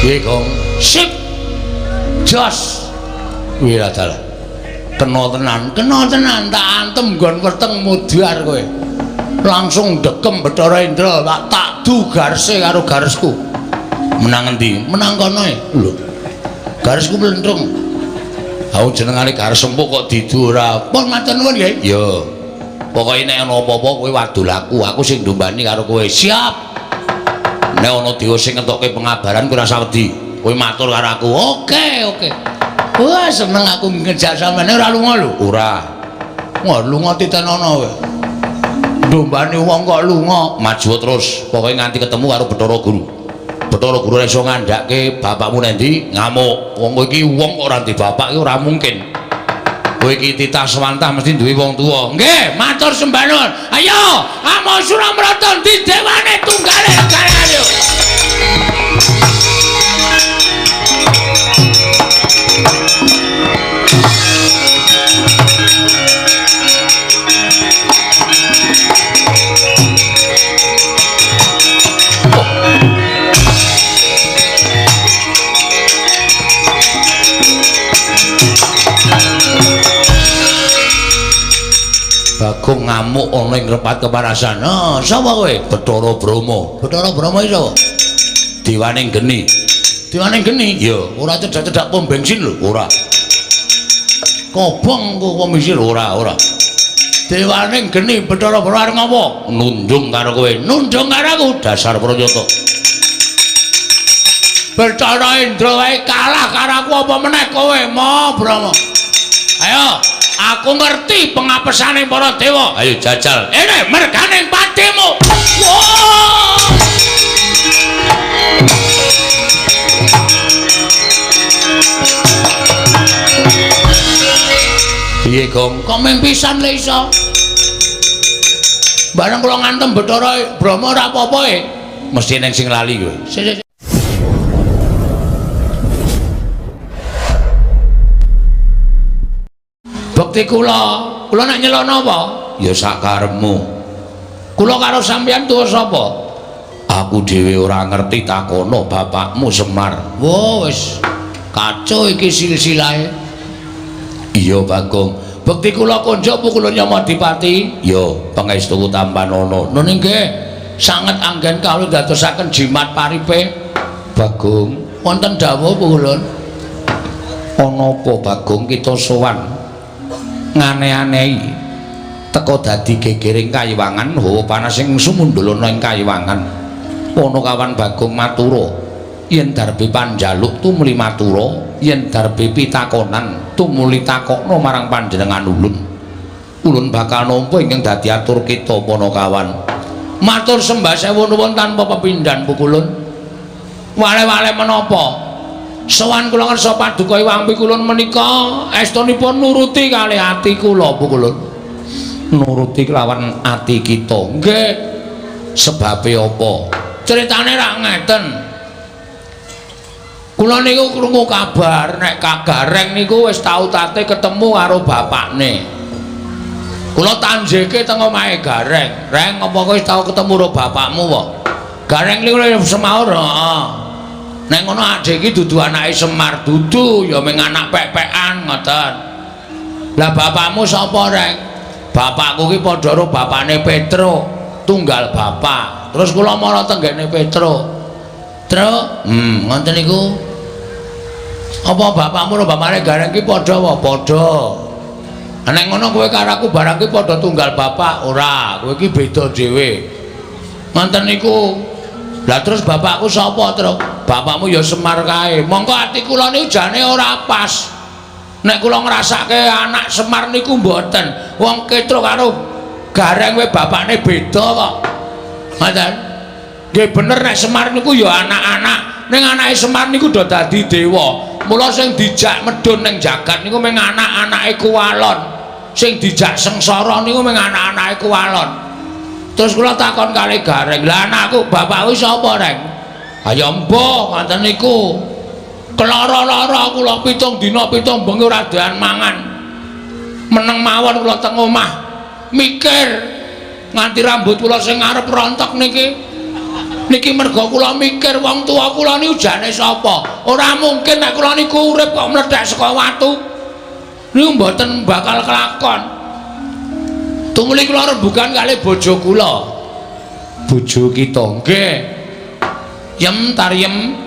Piye, Gong? Sip. Jos. Kuwi ra dalan. Kena tenan tak antem nggon weteng mudyar kowe. Langsung dekem Bathara Indra tak du garse karo garesku. Menang endi? Menang kono e. Lho. Garesku mlentrung. Aku jenengane gares empuk kok didu ora. Pun matur nuwun nggih. Ya. Pokoke nek ana apa-apa kowe wadul aku sing ndombani karo kowe. Siap. Nek ana dewa sing ngentokke pengabaran kowe ora usah wedi. Kowe matur karo aku. Oke. Wah, seneng aku ngejak sampeyan ora lunga lho. Ora. Wah, lunga titenono kowe. Ndombani wong kok lunga, maju terus. Pokoke nganti ketemu karo Bathara Guru. Bathara Guru iso ngandhake bapakmu nendi ngamuk. Wong kowe iki wong kok ora ndek bapak iki ora mungkin. Kowe iki titah swantah mesti duwe wong tuwa. Nggih, matur sembah nuwun. Ayo, Amo Suramrata di dewane tunggale negara ayo. Bagong ngamuk ana ing repat keparasan. Oh, sapa kowe? Bathara Brahma. Bathara Brahma iki sapa? Dewaning geni. Dewaning geni? Ya, ora cedak-cedak pom bensin lho, ora. Kobong kok komisir ora. Dewaning geni Bathara Brahma arep ngopo? Nundung karo kowe. Nundung karo aku dasar Pranyata. Bathara Indra wae kalah karo aku apa meneh kowe, Mo Brahma. Ayo. Aku ngerti pengapesane para dewa. Ayo jajal. Ini merganing patimu. Wow. Piye, Gong? Kok mung pisan le iso? Bareng kula ngantem Bathara Brahma ora apa-apa e. Mesti ning sing lali kowe. Bekti kula nek nyelono apa? Ya sak karepmu. Kula karo sampeyan tuwa sapa? Aku dhewe ora ngerti takono bapakmu Semar. Wah wis kacau iki silsilahe. Iya Bagong. Bekti kula konjo apa kula Nyamadipati? Ya pangestuku Tampanana. Nun nggih sanget anggen kawula dadosaken jimat paripe. Bagong, wonten dawuh apa kula? Ana apa Bagong kita sowan? Ngane-anehi teka dadi gegering kayiwangan hawa panas sing sumundulana ing kayiwangan ana kawan Bagong matura yen darbe panjaluk tumuli matura yen darbe pitakonan tumuli takokno marang panjenengan ulun bakal nampa ingkang dadi atur kita pana kawan matur sembah sewu nuwun tanpa pepindhan pukulun wale-wale menapa sowan kula ngersa paduka Hyang Pikulun menika estunipun nuruti kalih ati kula pukulun nuruti kelawan ati kita nggih sebabe apa critane rak ngeten kula niku krungu kabar nek Kak Gareng niku wis tau tate ketemu karo bapakne kula tanjeke teng omahe Gareng Reng apa kowe wis tau ketemu karo bapakmu kok Gareng niku semaur heeh nek ngono adek iki dudu anake Semar dudu ya mung anak pek-pekan ngoten. Lah bapakmu sapa, Reng? Bapakku ki padha karo bapakne Petro, tunggal bapak. Terus kula mara tenggene Petro. Truk, ngoten niku. Apa bapakmu karo bapakne Gareng ki padha apa? Padha. Nek ngono kowe karo aku barang ki padha tunggal bapak, ora. Kowe ki beda dhewe. Ngoten niku. Lah terus bapakku sapa, Truk? Bapakmu ya Semar kae. Mongko ati kula niku jane ora pas. Nek kula ngrasake anak Semar niku mboten. Wong Petro karo Gareng we bapakne beda kok. Ngoten. Nggih bener nek Semar niku ya anak-anak. Ning anake Semar niku do dadi dewa. Mula sing dijak medhun ning jagat niku mung anak-anake kuwalon. Sing dijak sengsara niku mung anak-anake kuwalon. Terus kula takon kalih Gareng, "Lah anakku, bapakku sapa, Reng?" "Ayo mbah, ngoten niku. Kelara-lara kula 7 dina 7 bengi ora doyan mangan. Meneng mawon kula teng omah. mikir nganti rambut kula sing ngarep rontok niki mergo kula mikir wong tua kula niku jane sapa. Ora mungkin nek kula niku urip kok mledhek saka watu. Niku mboten bakal kelakon. Tumuli kula rembugan kalih bojo kula. Bojo kita nggih. Yem Tariem.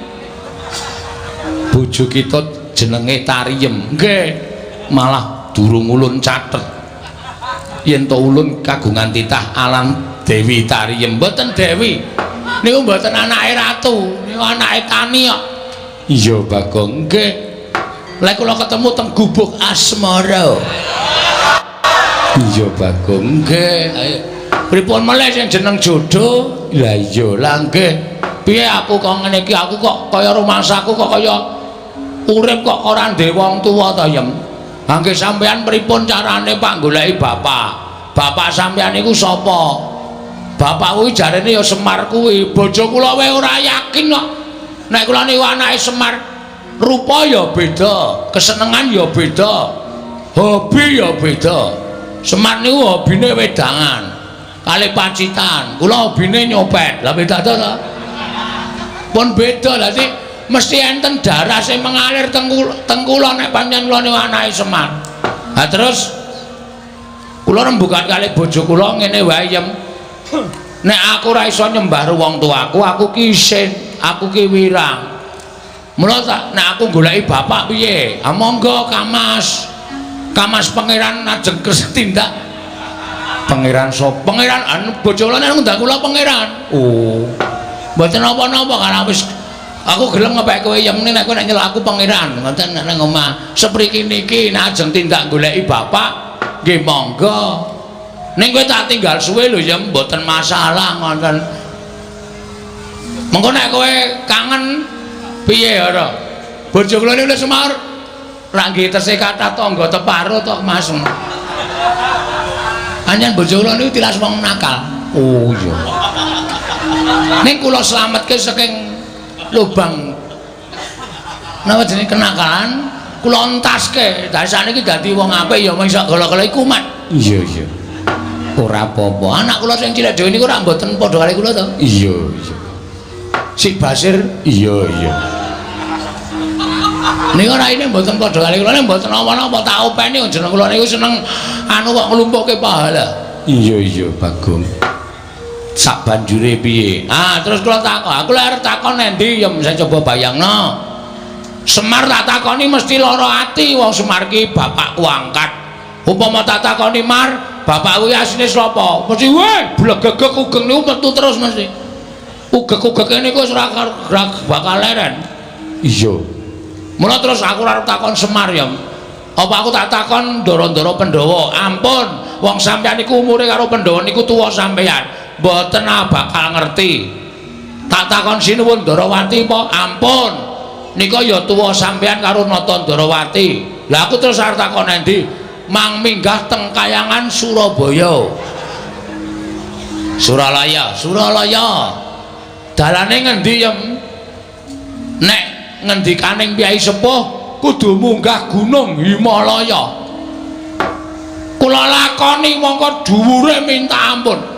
Bojo kita jenenge Tariem. Nggih. Malah durung ulun catet. Yen to ulun kagungan titah Alan Dewi Tariem. Mboten Dewi. Niku mboten anake ratu, niku anake tani kok. Iya Bagong, nggih. Lek kula ketemu teng Gubuk Asmara. Iya Bagong, nggih. Ayo. Pripun meneh sing jeneng jodoh? Lah iya lah nggih. Piye aku kok ngene iki, aku kok kaya rumangsaku kok kaya urip kok ora ndek wong tuwa ta Yem. Ha nggih sampean pripun carane Pak goleki bapak? Bapak sampean niku sapa? Bapak kuwi jarene ya Semar kuwi. Bojo kula wae ora yakin kok. Nek kula niku anake Semar, rupa ya beda, kesenengan ya beda, hobi ya beda. Semar niku hobine wedangan, kali pacitan. Kula hobine nyopet. Lah beda to? Pun beda lah sih. Mesti enten darah sing mengalir teng kula nek pancen kula niku anake Semar. Ha terus kula rembugan kali bojo kula ngene wae Yem. Nek aku ora iso nyembah wong tuaku, aku ki isin, aku ki wirang. Mula tak nek aku goleki bapak piye? Ha monggo Kamas. Kamas pangeran ajeng tindak. Pangeran sapa? Pangeran anu bojo kula nek ngundang kula pangeran. Oh. Mboten napa-napa karena wis aku gelem ngepek kowe Yem nek kowe nek nyeluk aku pangeran ngoten nang omah. Sepriki niki nek ajeng tindak goleki bapak, nggih monggo. Ning kowe tak tinggal suwe lho ya mboten masalah ngoten. Mengko nek kowe kangen piye ora? Bojo kula niku Semar ra nggih tesih kathah tangga teparo to Mas. Anjen bojo kula niku tilas wong nakal. Oh iya. Ning kula slametke saking lubang napa jenenge kenakalan, kula entaske. Dadi saniki dadi wong apik ya mung iso golek-golek kumat. Iya iya. Ora apa-apa. Anak kula sing cilik dhewe niku ora mboten padha karo kula to? Iya, iya. Si Basir, iya, iya. Niku raine mboten padha karo kula, nek mboten apa-apa tak openi jeneng kula niku seneng anu kok nglumpuhke pahala. Iya, iya, Bagong. Sak banjure piye? Ah, terus kula takon. Aku lek arep takon endi ya saya coba bayangno. Semar tak takoni mesti lara ati wong Semar ki bapakku angkat. Upama tak takoni Mar, bapak kuwi asline sapa? Mesti weh, blegegek ugeng niku metu terus mesti. Ugek-ugeke niku wis ora bakal leren. Iya. Mula terus aku arep takon Semar ya. Apa aku tak takon Ndara-ndara Pandhawa? Ampun, wong sampeyan niku umure karo Pandhawa niku tuwa sampeyan. Mboten bakal ngerti. Tak takon Sinuwun Ndarawati apa? Ampun. Nika ya tuwa sampeyan karo Nata Ndarawati. Lah aku terus arep takon endi? Mang minggah teng Kayangan Surabaya. Suralaya, Suralaya. Dalane ngendi Yem? Nek ngendikaning Kyai Sepuh kudu munggah Gunung Himalaya. Kula lakoni mongko dhuwure minta ampun.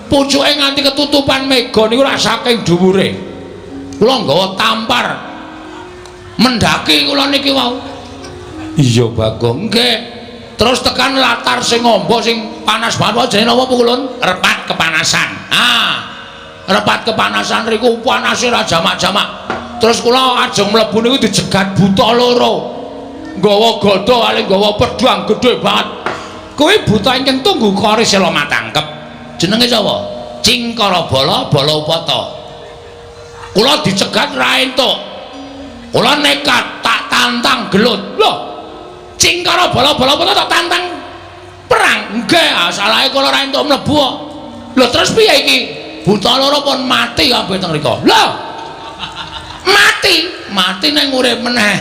Pucuke nganti ketutupan mega niku rak saking dhuwure. Kula nggawa tampar. Mendaki kula niki wau. Iya Bagong, nggih. Terus tekan latar sing ngombo sing panas banget jenenge napa Kulun? Repat kepanasan. Ah. Repat kepanasan riku panase ra jamak-jamak. Terus kula ajeng mlebu niku dijegat buta loro. Nggawa gada kali nggawa pedhang gedhe banget. Kuwi buta ingkang tunggu kari sela matangkep. Jenenge sapa? Cingkara Bala Upata. Kula dicegat ra entuk. Kula nekat tak tantang gelut. Lho, Cingkara Bala Upata tak tantang perang. Nggih, asalahe kula ra entuk mlebu kok. Lho terus piye iki? Buta loro pun mati kabeh teng mriku. Lho. Mati nang urip meneh.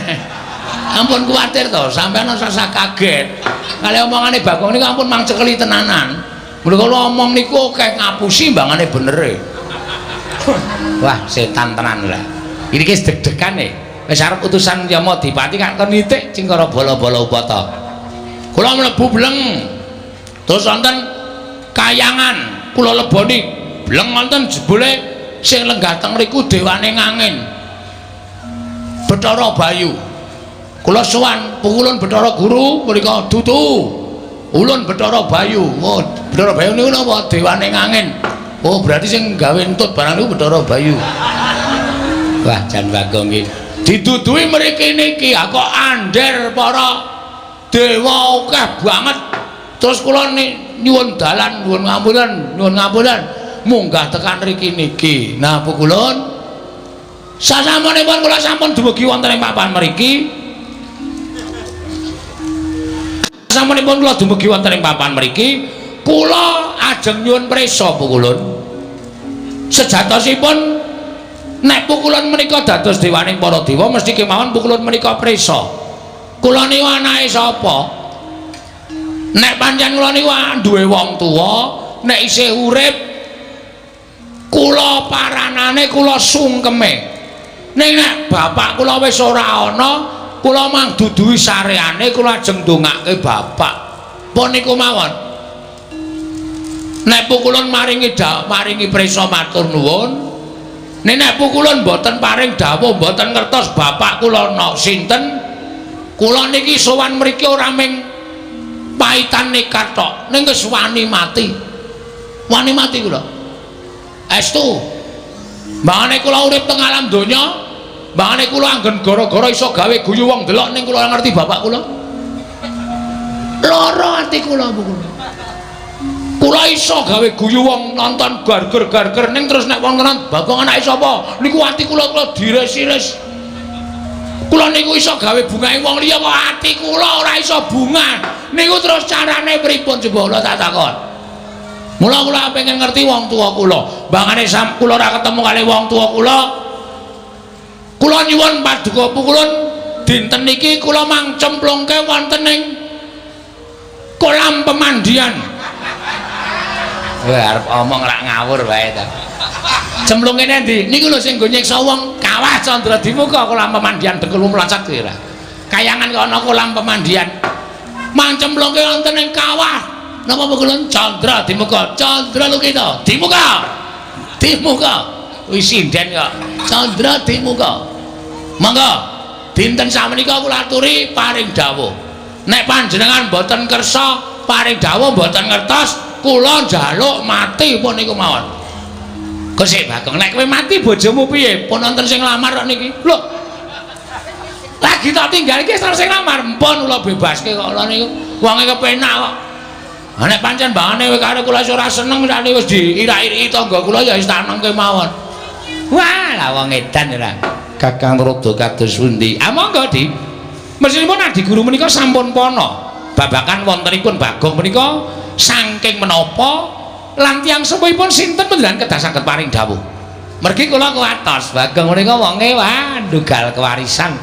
Ampun kuwatir to, sampeyan ora kaget. Kali omongane Bagong niku ampun mang cekeli tenanan. Mula kula omong niku akeh ngapusi mbangane benere. Wah, setan tenan lah. Iki wis deg-degan e. Wis arep utusan Yama Dipati kan kon nitik Cingkara Bala Upata. Kula mlebu bleng. Terus wonten kayangan kula leboni bleng wonten jebule sing lenggah teng mriku dewane ngangin Bathara Bayu kula sowan pukulun Bathara Guru mrika dudu ulun Bathara Bayu oh Bathara Bayu niku napa dewane ngangin oh berarti sing gawe entut barang niku Bathara Bayu wah jan Bagong iki didudui mriki niki kok ander para dewa akeh banget terus kula nyuwun dalan nyuwun ngapuran munggah tekan mriki niki nah pukulun sasampunipun kula sampun dumugi wonten ing papan mriki sasampunipun kula dumugi wonten ing papan mriki kula ajeng nyuwun prisa pukulun sejatosipun nek pukulun menika dados dewaning para dewa mesti kemawon pukulun menika prisa kula niku anake sapa nek pancen kula niku duwe wong tuwa nek isih urip kula paranane kula sungkeme ning nek bapak kula wis ora ana kula mang duduhi sareane kula ajeng ndongake bapak pun niku mawon nek pukulun maringi prisa matur nuwun nek pukulun mboten paring dawuh mboten ngertos bapak kula sinten kula niki sowan mriki ora ming paitan nekat tok ning wis wani mati kula estu mbangane kula urip teng alam donya mbangane kula anggen gara-gara iso gawe guyu wong delok ning kula ngerti bapak kula lara ati kula kula iso gawe guyu wong nonton garger ning terus nek wong tenan Bagong anake sapa niku ati kula dires-ires kula niku iso gawe bungahe wong liya kok ati kula ora iso bunga niku terus carane pripun coba kula tak takon mula kula pengen ngerti wong tuwa kula bangane kula ora ketemu kali wong tuwa kula nyuwun paduka pukulun dinten niki kula mang cemplungke wonten ing kolam pemandian arep omong lak ngawur wae ta cemplunge ndi niku lho sing nggo nyiksa wong Kawah Candra Dimuka kolam pemandian Dengkul Mlacak kira kayangan kono kolam pemandian mang cemplungke wonten ing kawah napa pukulun Candra Dimuka Candra Lukita Dimuka wis sinden kok Candra Dimuka monggo dinten samenika kula aturi paring dawuh nek panjenengan boten kersa paring dawuh boten ngertos kula njaluk mati pun niku mawon. Gusik Bagong nek kowe mati bojomu piye? Pun wonten sing lamar kok niki. Lho. Lagi tak tinggal iki terus sing lamar, mpun kula bebaske kok kula niku. Wonge kepenak kok. Ha nek pancen mbangane kowe karo kula ora seneng sakjane wis diirak-iriki tangga kula ya wis tanengke mawon. Wah, lah wong edan ora. Kakang Rada kados pundi? Ah monggo, Di. Mesinipun Adi Guru menika sampun pono. Babakan wontenipun Bagong menika saking menapa lan tiyang sepuhipun sinten panjenengan kedah saged paring dawuh. Mergi kula kuwatos Bagong menika wonge wah ndugal kewarisan.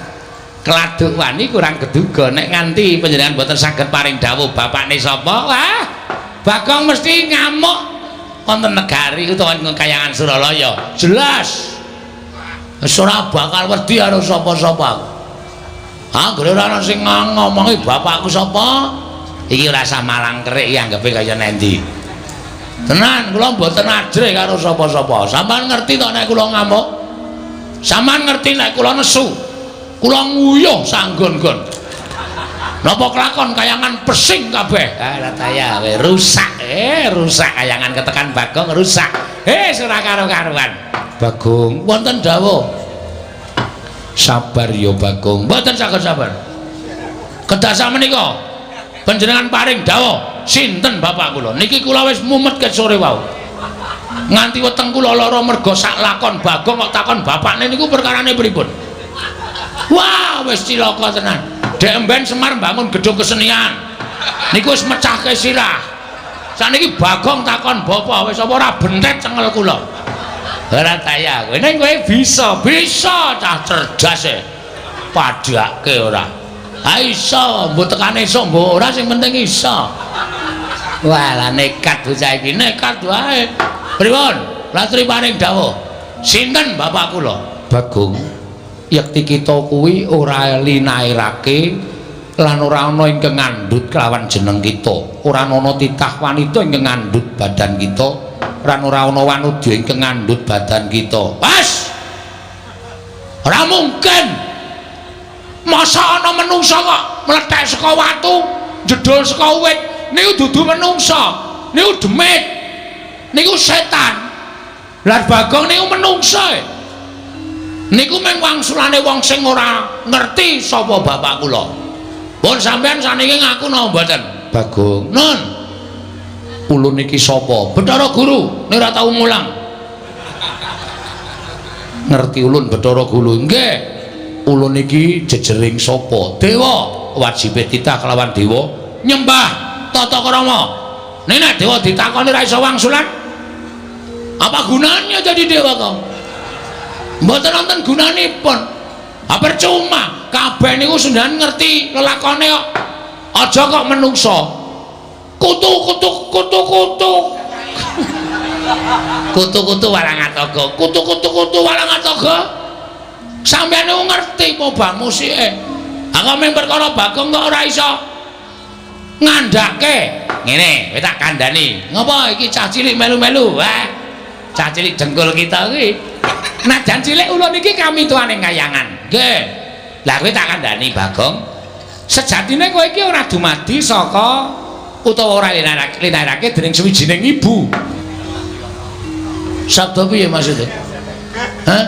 Keladuk wani kurang keduga nek nganti panjenengan boten saged paring dawuh bapakne sapa? Wah, Bagong mesti ngamuk wonten negari utawa kayangan Suralaya. Jelas. Wis ora bakal wedi karo sapa-sapa. Anggere ora ana sing ngomongi bapakku sapa? Iki ora samalang kerik iki anggepe kaya nendi. Tenan kula mboten ajre karo sapa-sapa. Sampeyan ngerti to nek kula ngamuk? Sampeyan ngerti nek kula nesu? Kula nguyuh sanggon-gon. Napa kelakon kayangan pesing kabeh? Ah taya rusak. Rusak kayangan ketekan Bagong rusak. Ora karo-karuan. Bagong wonten dawuh. Sabar ya Bagong. Mboten saged sabar. Kedah samenika panjenengan paring dawuh sinten bapak kula niki kula wis mumet ke sore wau nganti weteng kula lara mergo sak lakon Bagong kok takon bapakne niku perkarane pripun wah wis cilaka tenan dek emben Semar bangun gedung kesenian niku wis mecahke sirah saniki Bagong takon bapak wis apa ora bentet cengel kula ora taya kowe ning kowe bisa cah cerdas e padhake ora iso mbok tekane iso mbok ora sing penting iso walah nekat bocah iki nekat wae pripun latri paring dawuh sinten bapak kula Bagong yekti kita kuwi ora linairake lan ora ana ingkang ngandhut kelawan jeneng kita, ora ana titah wanita ingkang ngandhut badan kita, lan ora ana wanudya ingkang ngandhut badan kita. Pas ora mungkin masa ana menungsa kok mlethek saka watu jedul saka wit niku dudu menungsa, niku demit, niku setan. Lah Bagong niku menungsa niku mung wangsulane wong sing ora ngerti sapa bapak kula. Pun sampean saniki ngaku napa mboten? Bagong, nun ulun iki sapa? Bathara Guru, nek ora tau mulang. Ngerti ulun Bathara Guru? Nggih. Ulun iki jejering sapa? Dewa. Wajibe titah kelawan dewa nyembah tata krama. Nek dewa ditakoni ra iso wangsulan, apa gunanya jadi dewa kok? Mboten wonten gunanipun. Ha percuma, kabeh niku sundan ngerti lelakone kok. Aja kok menungso. Kutu-kutu. Kutu-kutu Walangataga. Kutu-kutu Walangataga. Sampeyan niku ngerti apa bang musike. Ha kok mung perkara Bagong kok ora iso ngandhake. Ngene, kowe tak kandhani. Ngopo iki cah cilik melu-melu? Wah. Cah cilik jengkul kita kuwi. Najan cilik ulun iki kami tuane kayangan. Nggih. Lah kowe tak kandhani Bagong. Sejatine kowe iki ora dumadi saka utawa ora linarake dening suwijining ibu. Sabda piye maksude? Hah?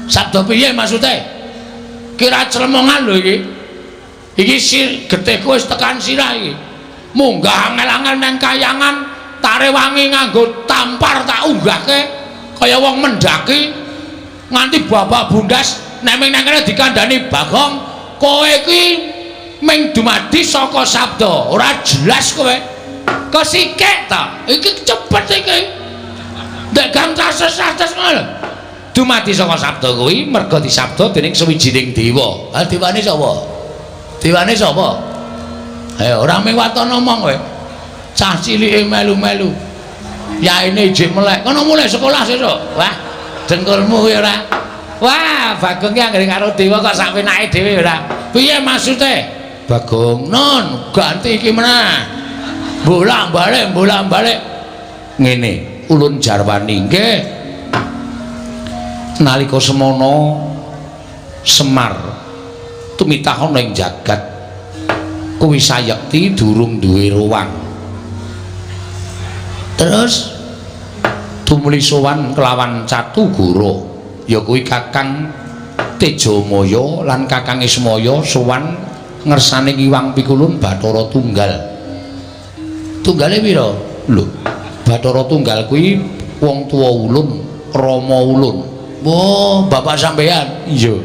Sabda piye maksude? Kira clemongan lho iki. Iki getihku wis tekan sirah iki. Munggah angel-angel nang kayangan tare wangi nganggo tampar tak unggahke kaya wong mendaki nganti babak bundas nek ming nang kene dikandhani Bagong kowe iki ming dumadi saka sabda ora jelas kowe kesikik ta iki cepet iki ndek gang kases-kases ngono dumadi saka sabda kuwi merga disabda dening sawijining dewa. Ha dewane sapa? Dewane sapa? Ayo ora mung waton omong kowe. Cah cilike melu-melu. Yaine ijik melek. Kono mulai sekolah sesuk. Wah, dengkulmu kuwi ora. Wah, Bagong ki anggere karo dewa kok sak penake dhewe ora. Piye maksude? Bagong, non ganti iki meneh. Bolak-balik. Ngene, ulun jarwani nggih. Nalika semana Semar tumitah ana ing jagat kuwi sayekti durung duwe ruwang. Terus tumuli sowan kelawan Catugara ya kuwi Kakang Tejamaya lan Kakang Ismaya sowan ngersane Iwang Pikulun Bathara Tunggal. Tunggale pira? Lho, Bathara Tunggal kuwi wong tuwa ulun, Rama ulun. Oh, bapak sampean? Iya.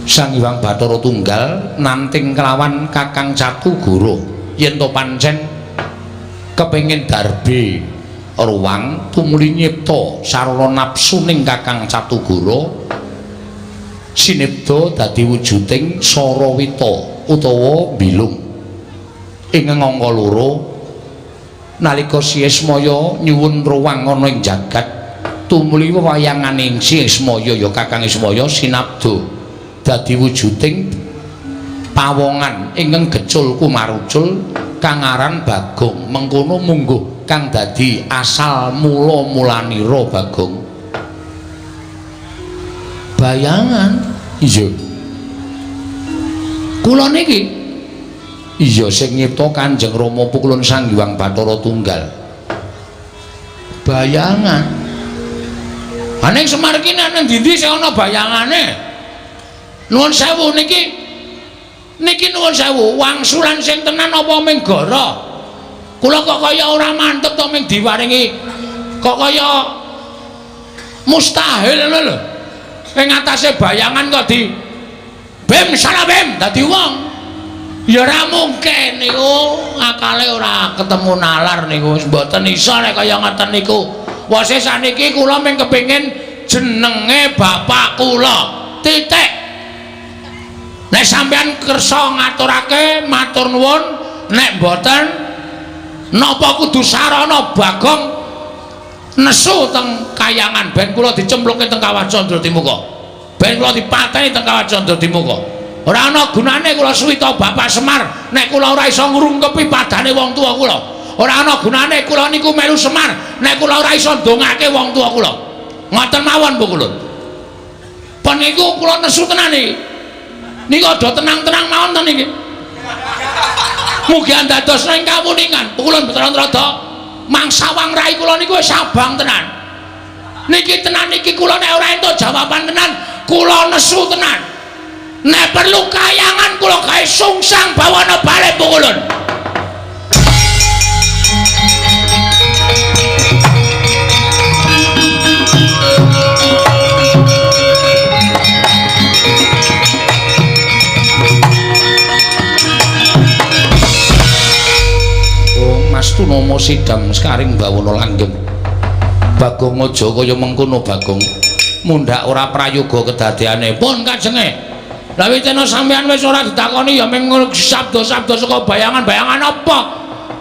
Sang Hyang Bathara Tunggal nanting kelawan Kakang Catugara yen to pancen kepengin darbe ruwang tumuli nyipta sarana napsuning Kakang Catugara sinipta dadi wujuding Sarawita utawa bilung ing angka loro nalika Si Ismaya nyuwun ruwang ana ing jagat tumuli wewayanganing Si Ismaya ya Kakang Ismaya sinabda dadi wujuding pawongan ingkang gecul kumarucul kang aran Bagong mengkono mungguh kang dadi asal mula-mulanira Bagong. Bayangan iya kula niki iya sing nyipta Kanjeng Rama Pukulun Sang Hyang Bathara Tunggal. Bayangan aning Semar ki nang ndi sing ana bayangane. Nuwun sewu niki nuwun sewu wangsulan sing tenan apa ming gara kula kok kaya ora mantep to ming diwaringi kok kaya mustahil ngono lho ing atase bayangan kok di bem salabem dadi wong ya ora mungkin niku akale ora ketemu nalar niku mboten iso nek kaya ngoten niku wase saniki kula ming kepengin jenenge bapak kula titik. Nek sampean kersa ngaturake matur nuwun nek mboten napa kudu sarana Bagong nesu teng kayangan ben kula dicempluke teng Kawah Candra Timuka ben kula dipateni teng Kawah Candra Timuka Ora ana gunane kula suwita Bapak Semar nek kula ora iso ngrungkepi padane wong tuwa kula. Ora ana gunane kula niku melu Semar nek kula ora iso ndongake wong tuwa kula. Ngoten mawon Bu Kulun. Pun niku kula nesu tenan iki. Niku aja tenang-tenang mawon to niki. Mugi andadosna ing kawuningan. Bu Kulun betra-rada mangsa wang rai kula niku wis abang tenan. Niki tenan niki kula nek ora entuk jawaban tenan, kula nesu tenan. Nek perlu kayangan kula gawe sungsang bawana balik Bu Kulun. Nomo sidang sekaring bawana langgeng. Bagong aja kaya mengkono Bagong. Mundhak ora prayoga kedadeane. Pun kajenge. Lah witena sampean wis ora ditakoni ya mung sabda-sabda saka bayangan-bayangan apa?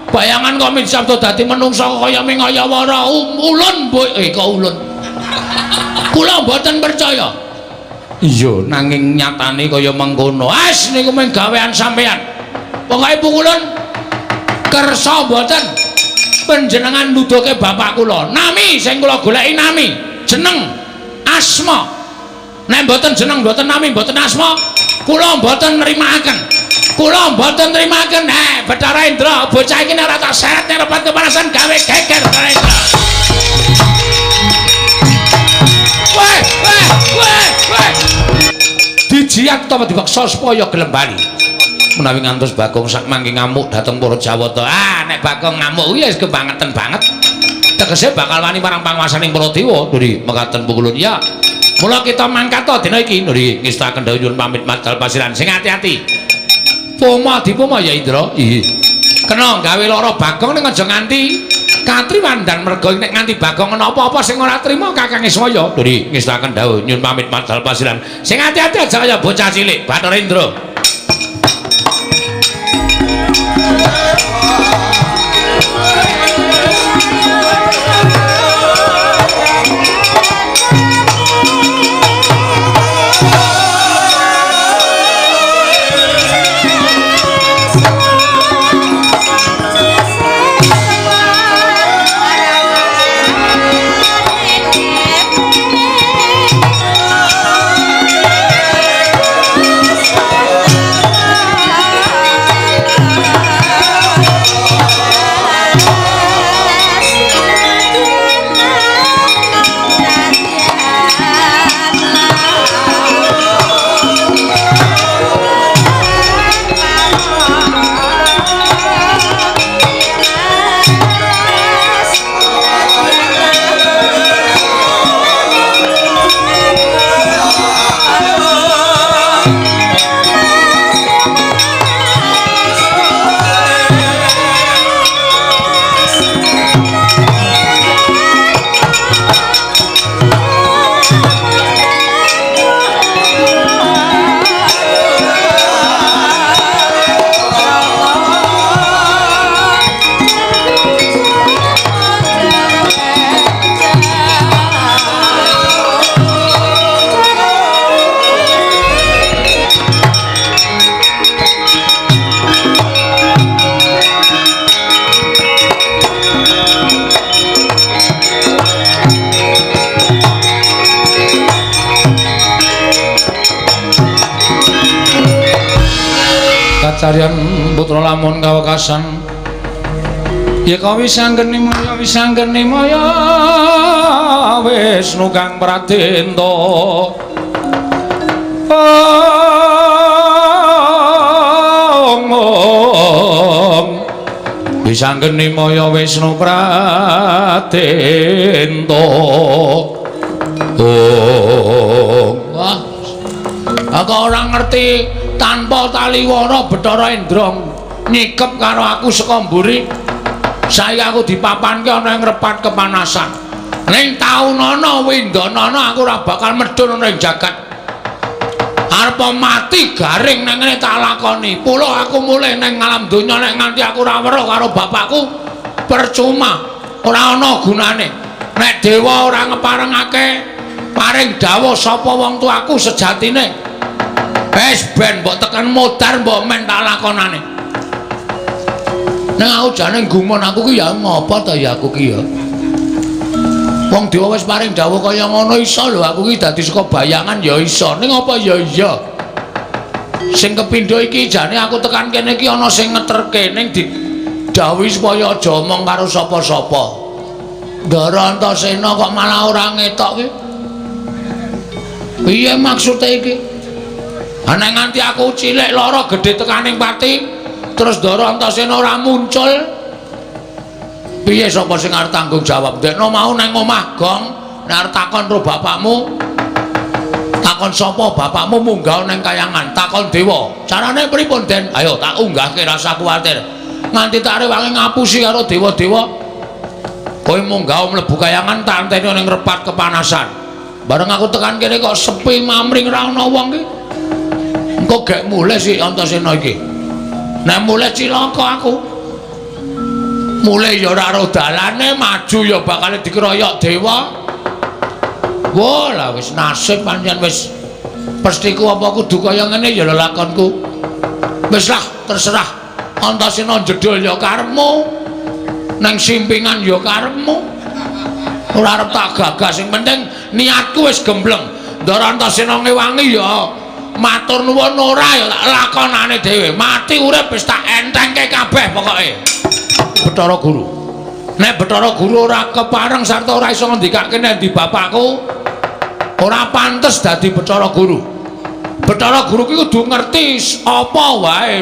Bayangan kok min sabda dadi menungsa kaya ming kaya wara ulun kok ulun. Kula mboten percaya. Iya nanging nyatane kaya mengkono. As niku mung gawean sampean. Pokoke pukulun kersa mboten panjenengan nuduhke bapak kula nami sing kula goleki nami jeneng asma nek mboten jeneng mboten nami mboten asma kula mboten nrimakaken Bathara Indra bocah iki nek ora tak seret nek repot kepanasan gawe geger Bathara Indra weh dijiak to dipaksa supaya gelem bali menawi ngantos Bagong sak mangke ngamuk dhateng para Jawata. Nek Bagong ngamuk ya wis kebangetan banget. Tegese bakal wani marang panguwasaning para dewa. Nuri mekaten pukulun ya. Mula kita mangkat to dina iki. Nuri ngestaken dawuh nyuwun pamit madal pasiran. Sing ati-ati. Poma dipoma ya Indra. Iya. Kena gawe lara Bagong ning aja nganti katriwandan mergo nek nganti Bagong ana apa-apa sing ora trima Kakang Ismaya. Nuri ngestaken dawuh nyuwun pamit madal pasiran. Sing ati-ati aja kaya bocah cilik Bathara Indra. Carian putra lamun kawekasan ya kawisanggeni maya Wisnu kang pradenta wisanggeni maya Wisnu pradenta wah aku ora ngerti tanpa taliwora Bathara Indra nyikep karo aku saka mburi saya aku dipapanke ana ing repat kepanasan ning taunana windanana aku ora bakal medhun ning jagat arep mati garing nang ngene tak lakoni pula aku mulih ning alam donya nek nganti aku ora weruh karo bapakku percuma ora ana gunane nek dewa ora ngeparengake paring dawuh sapa wong tuaku sejatine Wis ben mbok tekan modar mbok men tak lakonane. Nek aku jane gumun aku ki ya ngopo to ya aku ki ya. Wong dewa wis paring dawuh kaya ngono iso lho aku ki dadi saka bayangan ya iso. Ning apa ya iya. Sing kepindho iki jane aku tekan kene iki ana sing ngeterke ning didhawuhi supaya aja omong karo sapa-sapa. Ndara Antasena kok malah ora ngetok ki. Piye maksude iki? Ana nganti aku cilik lara gedhe tekaning pati terus Ndara Antasena ora muncul. Piye sapa sing arep tanggung jawab? Ndekno mau nang omah gong nek arep takon karo bapakmu. Takon sapa bapakmu munggah nang kayangan, takon dewa. Carane pripun, Den? Ayo tak unggahke rasa kuwatir. Nganti tak rewangi ngapusi karo dewa-dewa. Kowe munggah mlebu kayangan tak anteni ning repat kepanasan. Bareng aku tekan kene kok sepi mamring ra ana wong ki. Engko gek mulih sik Antasena iki. Nek mulih cilaka aku. Mulai ya ora ro dalane maju ya bakal dikeroyok dewa. Wah lah wis nasib pancen wis pestiku apa kudu kaya ngene ya lakonku. Wis lah terserah. Antasena jedul ya karepmu. Nang simpingan ya karepmu. Ora arep tak gagas sing penting niatku wis gembleng. Ndara Antasena ngewangi ya matur nuwun ora ya tak lakonane dhewe. Mati urip wis tak entengke kabeh pokoke. Bathara Guru. Nek Bathara Guru ora kepareng sarta ora iso ngendikake nek ndi bapakku, ora pantes dadi Bathara Guru. Bathara Guru ki kudu ngerti apa wae.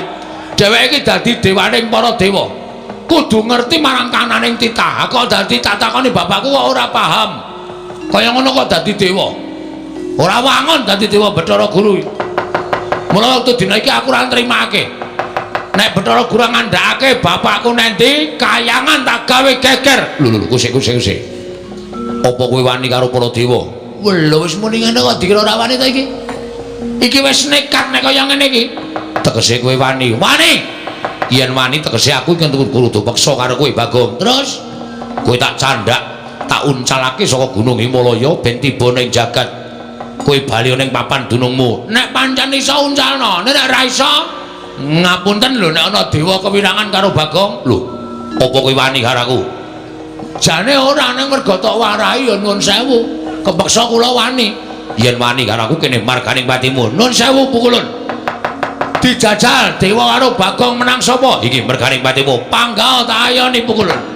Dheweke iki dadi dewaning para dewa. Kudu ngerti marang kananing titah. Kok dadi tak takoni bapakku kok ora paham. Kaya ngono kok dadi dewa. Ora wangun dadi dewa Bathara Guru. Mula wektu dina iki aku ora nrimake. Nek Bathara Guru ngandhakake bapakku nendi kayangan tak gawe geger. Lho kusik. Apa kowe wani karo para dewa? Lho wis muni ngene kok dikira ora wani ta iki? Iki wis nekat nek kaya ngene iki. Tegese kowe wani. Wani. Yen wani tegese aku iki kudu peksa karo kowe Bagong. Terus kowe tak candhak, tak uncalake saka Gunung Himalaya ben tiba ning jagat. Kowe bali ning papan dunungmu. Nek pancen iso uncalno, nek ora iso ngapunten lho nek ana dewa kewirangan karo Bagong. Lho, apa kowe wani karo aku? Jane ora ning mergo tok warahi ya nuwun sewu. Kepeksa kula wani. Yen wani karo aku kene marganing patimu. Nuwun sewu pukulun. Dijajal dewa karo Bagong menang sapa? Iki merganing patimu. Panggal tak ayoni pukulun.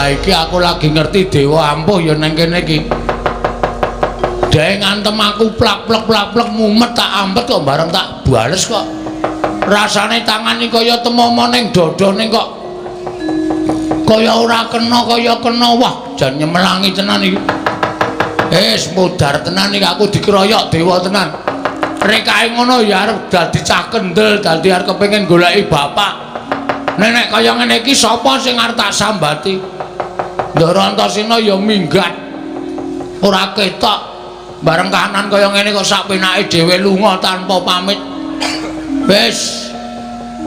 Iki aku lagi ngerti dewa ampuh ya nang kene iki. Dhewe ngantem aku plak-plek mumet tak ampet kok bareng tak bales kok. Rasane tangan iki kaya temomo ning dodone kok. Kaya ora kaya kena wah jan nyemelangi tenan iki. Wis mudar tenan iki aku dikeroyok dewa tenan. Rekae ngono ya arep dadi cah kendel, dadi arep kepengin goleki bapak. Nek kaya ngene iki sapa sing arep tak sambati? Ndara Antasena ya minggat. Ora ketok. Bareng kahanan kaya ngene kok sak penake dhewe lunga tanpa pamit. Wis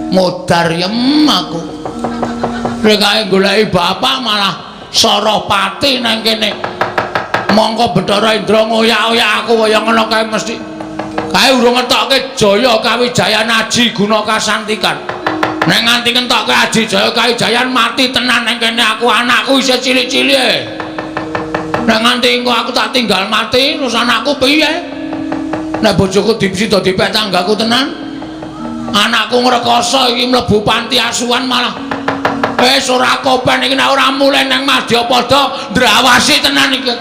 modar yem aku. Rekae goleki bapak malah Sarapati nang kene. Mongko Bathara Indra ngoyak-oyak aku kaya ngono kae mesti. Kae urung ngetokke Jaya Kawijayan Aji Guna Kasantikan. Nek nganti kentokke Aji Jaya Kawijayan mati tenan nang kene aku anakku isih cilik-cilik. Nek nganti engko aku tak tinggal mati terus anakku piye? Nek bojoku dipsida dipek tanggaku tenan. Anakku ngrekoso iki mlebu panti asuhan malah wis ora kopen iki nek ora mulih nang Madyapada ndrawasi tenan iki.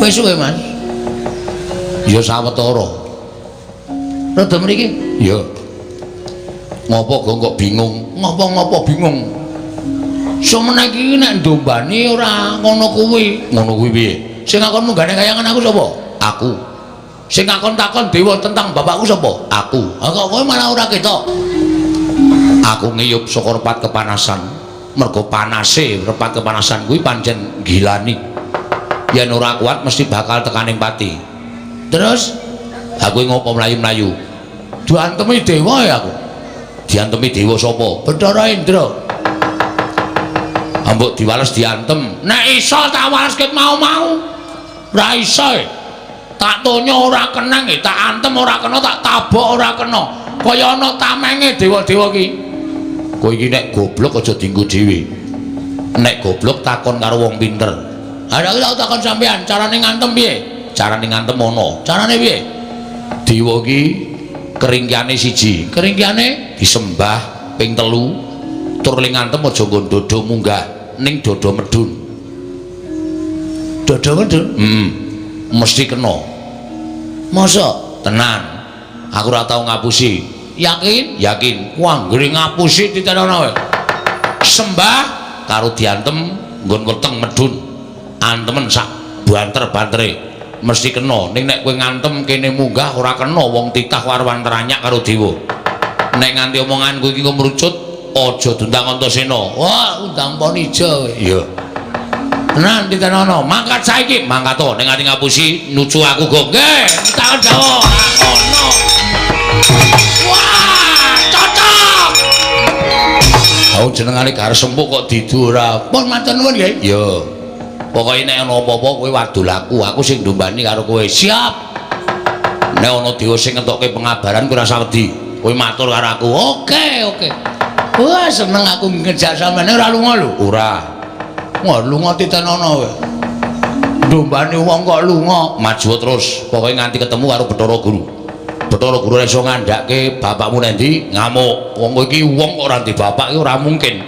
Wis suwe, Mas. Ya sawetara. Rada mriki? Ya. Ngopo kok bingung? Ngopo bingung? Semene iki nek ndombani ora ngono kuwi. Ngono kuwi piye? Sing ngakon munggane kayangan aku sapa? Aku. Sing ngakon takon dewa tentang bapakku sapa? Aku. Ha kok kowe malah ora ketok? Aku ngiyup saka repat kepanasan. Mergo panase repat kepanasan kuwi pancen gilani. Yen ora kuat mesti bakal tekaning pati. Terus aku ngopo mlayu-mlayu. Diantemi dewa ya aku. Diantemi dewa sapa? Bathara Indra. Ambek diwales diantem. Nek iso tak waleske mau-mau. Ora iso. Tak tonyo ora keneng, tak antem ora kena, tak tabok ora kena. Kaya ana tamenge dewa-dewa ki. Kowe iki nek goblok aja dienggo dhewe. Nek goblok takon karo wong pinter. Ada aku takon sampean, carane ngantem piye? Carane ngantem ngono. Carane piye? Dewa ki keringkiane siji. Keringkiane disembah ping 3. Tur ling ngantem aja nggo dodo munggah ning dodo medun. Dodo medun? Mesti kena. Masa? Tenan. Aku ora tau ngapusi. Yakin? Yakin. Wah, anggere ngapusi ditenono wae. Sembah karo diantem nggon weteng medun. Antemen sak banter-bantere mesti kena. Ning nek kowe ngantem kene munggah ora kena wong titah warwan teranyak karo dewa. Nek nganti omonganku iki kemrucut aja dundang Antasena. Wah, undang Ponijo. Iya. Tenan ditenono. Mangkat saiki, mangkat to ning ati ngapusi nucu aku go. Nggih, takon Jawa. Ono. Wah, cocok. Aku jenengane Gares Empuk kok didu ora. Pun matur nuwun nggih. Iya. Pokoke nek ana apa-apa kowe wadul aku sing ndombani karo kowe. Siap. Nek ana dewa sing ngentokke pengabaran kowe rasa wedi. Kowe matur karo aku. Oke. Wah, seneng aku ngejak sampeyan ora lunga lho. Ora. Wah, lunga titenono kowe. Ndombani wong kok lunga, maju terus. Pokoke nganti ketemu karo Bathara Guru. Bathara Guru iso ngandhake bapakmu nendi ngamuk. Wong kowe iki wong kok ora di bapak iki ora mungkin.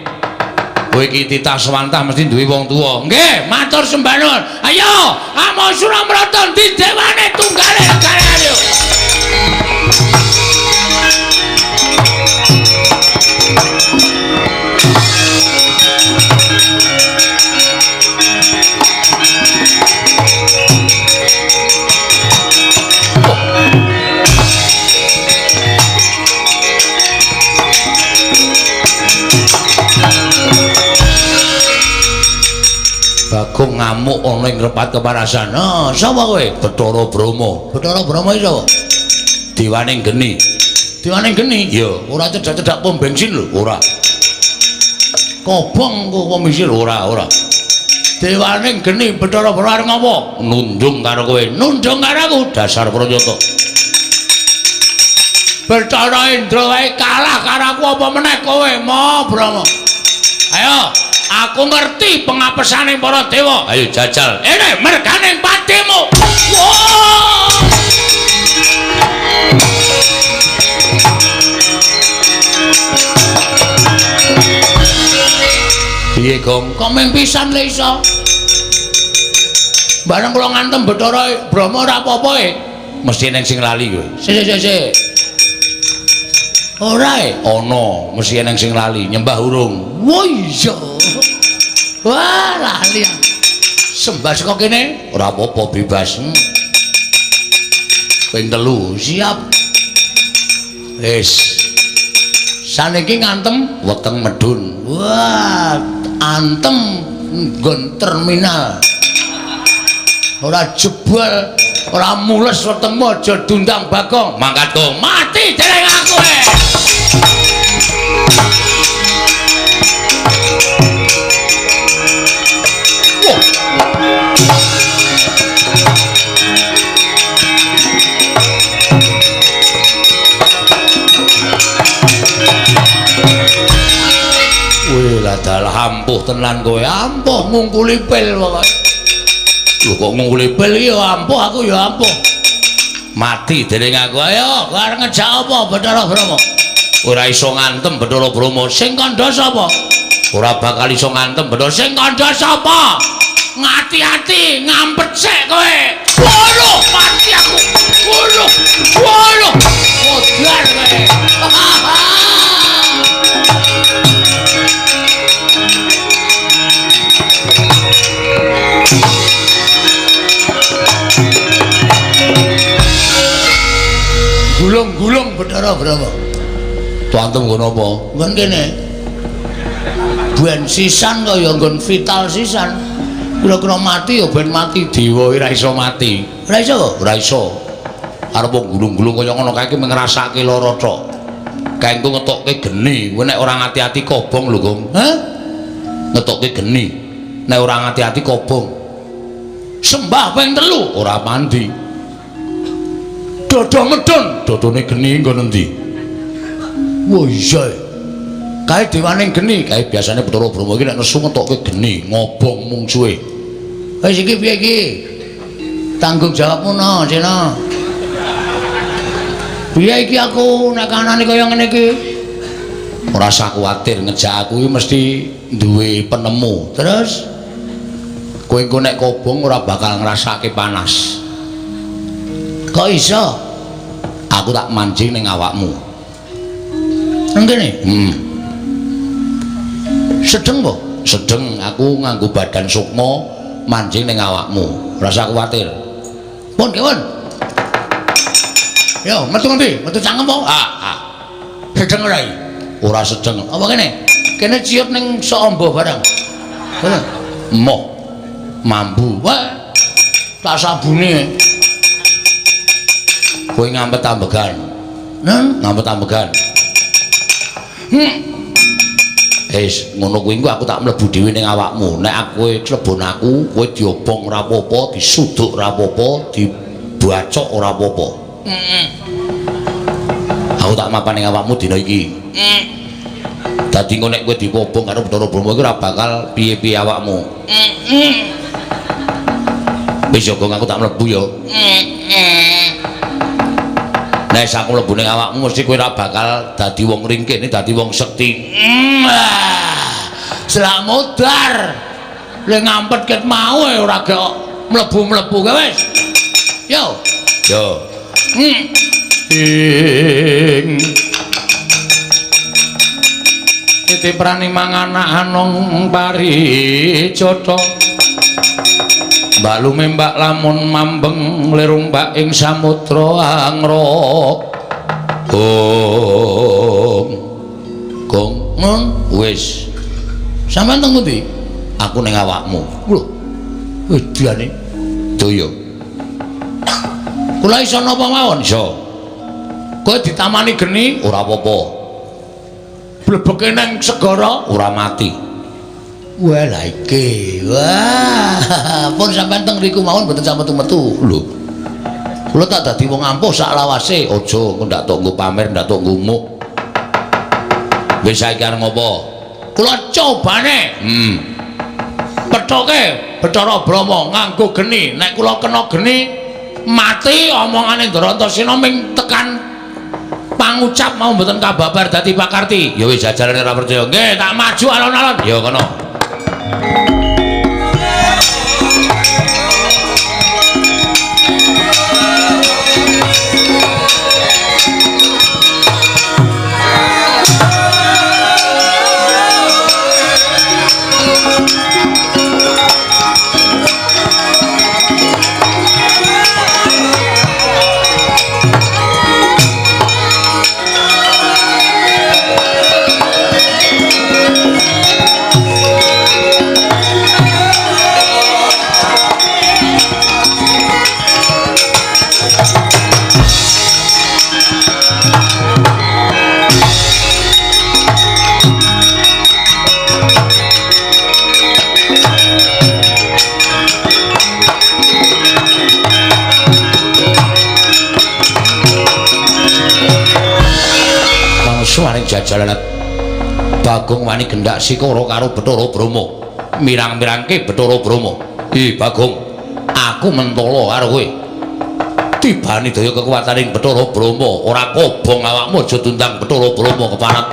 Kowe iki titah swantah mesti duwe wong tuwa. Nggih, matur sembah nuwun. Ayo, Amo Suramrata di dewane tunggale negara ayo. Bagong ngamuk ana ing repat kepanasan. Nah, sapa kowe? Bathara Brahma. Bathara Brahma iki sapa? Dewaning geni. Dewaning geni? Iya, ora cedak-cedak pom bensin lho, ora. Kobong kok pom bensin ora. Dewaning geni Bathara Brahma arep ngopo? Nundung karo kowe. Nundung karo aku dasar Pranyata. Bathara Indra wae kalah karo aku apa meneh kowe, Mo Brahma. Ayo. Aku ngerti pengapesaning para dewa. Ayo jajal. Ini merganing patimu. Wow. Piye, Gong? Kok mung pisan le iso? Bareng kula ngantem Bathara Brahma ora apa-apa mesti ning sing lali kowe. Sik. Ora ana, mesti ning sing lali nyembah urung. Wo iya. Wah, lali. Sembah saka kene ora apa-apa bebas. Ping 3 siap. Wis. Saniki ngantem weteng medun. Wah, antem nggon terminal. Ora jebol, ora mules wetengmu aja dundang Bagong. Mangkat kok mati dereng aku Wih, lah dalah ampuh tenan kowe, ampuh ngungkuli pil pokoke. Lho kok ngungkuli pil iki ya ampuh aku ya ampuh. Mati dening aku. Ayo, kowe arep ngejak apa Bathara Brahma? Ora iso ngantem Bathara Brahma. Sing kandha sapa? Ora bakal iso ngantem Bathara. Sing kandha sapa? Ngati-ati ngampet sik kowe. Waduh, mati aku. Waduh. Modar kowe. Gunung Bathara Brahma. Tuantem nggon apa? Nggon kene. Ben sisan kaya nggon vital sisan. Kira-kira mati ya ben mati. Dewa ora iso mati. Ora iso kok? Ora iso. Arep gulung-gulung kaya ngono kae iki ngrasake lara tok. Kae engko ngetokke geni, kowe nek ora ngati-ati kobong lho, Gong. Hah? Ngetokke geni. Nek ora ngati-ati kobong. Sembah ping 3 ora mandi. Dodo medun, dodone geni nggon endi? Wah iya. Kae dewaning geni, kae biasane Bathara Brahma iki nek nesu ngetokke geni, ngobong mungsuhe. Wis iki piye iki? Tanggung jawabmu no, Cina. Piye iki aku nek kanane kaya ngene iki? Ora usah kuwatir, ngejak aku iki mesti duwe penemu. Terus Kowe engko nek kobong ora bakal ngrasake panas. kok iso? Aku tak mancing ning awakmu. Nang kene? Sedeng po? Sedeng, aku nganggo badan sukma mancing ning awakmu. Ora usah kuwatir. Pun, Kewon. Yo, metu ngendi? Metu cangkem po? Sedeng ora iki? Ora sedeng. Apa kene? Kene ciut ning Soombo barang. Kene. Moh. Mambu. Wah. Tak sabune. Kowe ngampet ambegan. Ngampet ambegan. Ngono kuwi aku tak mlebu dhewe ning awakmu. Nek kowe clebon aku, kowe diobong ora apa-apa, disuduk ora apa-apa, dibacok ora apa-apa. Aku tak mapan ning awakmu dina iki. Dadi engko nek kowe dikobong karo Bathara Brahma iki ora bakal piye-piye awakmu. Wis yo aku tak mlebu yo. Nek aku mlebu ning awakmu mesti kowe ora bakal dadi wong ringkene, dadi wong sekti. Selak modar. Le ngampet ket mau ora kok mlebu-mlebu kowe wis. Yo. Yo. Titi prani manganak anong paricata. Mbak lume mbak lamun mambeng lirung mbak ing samudra angra. Gong wis. Sampeyan teng pundi? Aku ning awakmu. Lho. Wedane. Daya. Kula iso napa mawon? Iso. Kowe ditamani geni Ora apa-apa. blebeke nang segara Ora mati. wah lha iki. Wah, pun sampean teng riku mawon mboten sampe metu. Lho. Kula tak dadi wong ampuh sak lawase. Aja engko ndak tok nggo pamer, ndak tok nggo umuk. Wis saiki arep ngopo? Kula cobane pethoke Bathara Brahma nganggo geni. Nek kula kena geni mati omongane Ndarantasena ming tekan pangucap mau mboten kababar dadi pakarti. Ya wis jajarane ora percaya. Nggih, tak maju alon-alon. Ya kono. Suwaning jajalan Bagong wani gendak sikara karo Bathara Brahma. Mirang-mirangke Bathara Brahma. Bagong, aku mentala karo kowe. Tibane daya kekuwataning Bathara Brahma, ora kobong awakmu aja tundang Bathara Brahma keparat.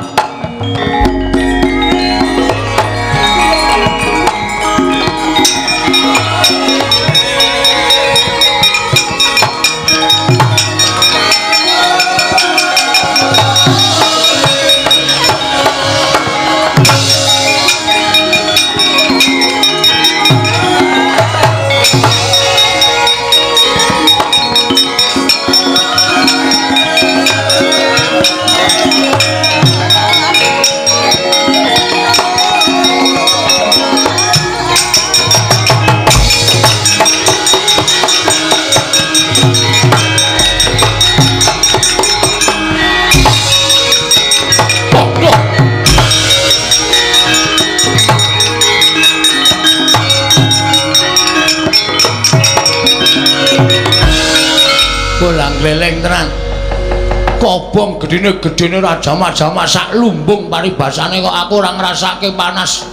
gleleng tenan. Kobong gedene raja-majama sak lumbung paribasane kok aku ora ngrasake panas.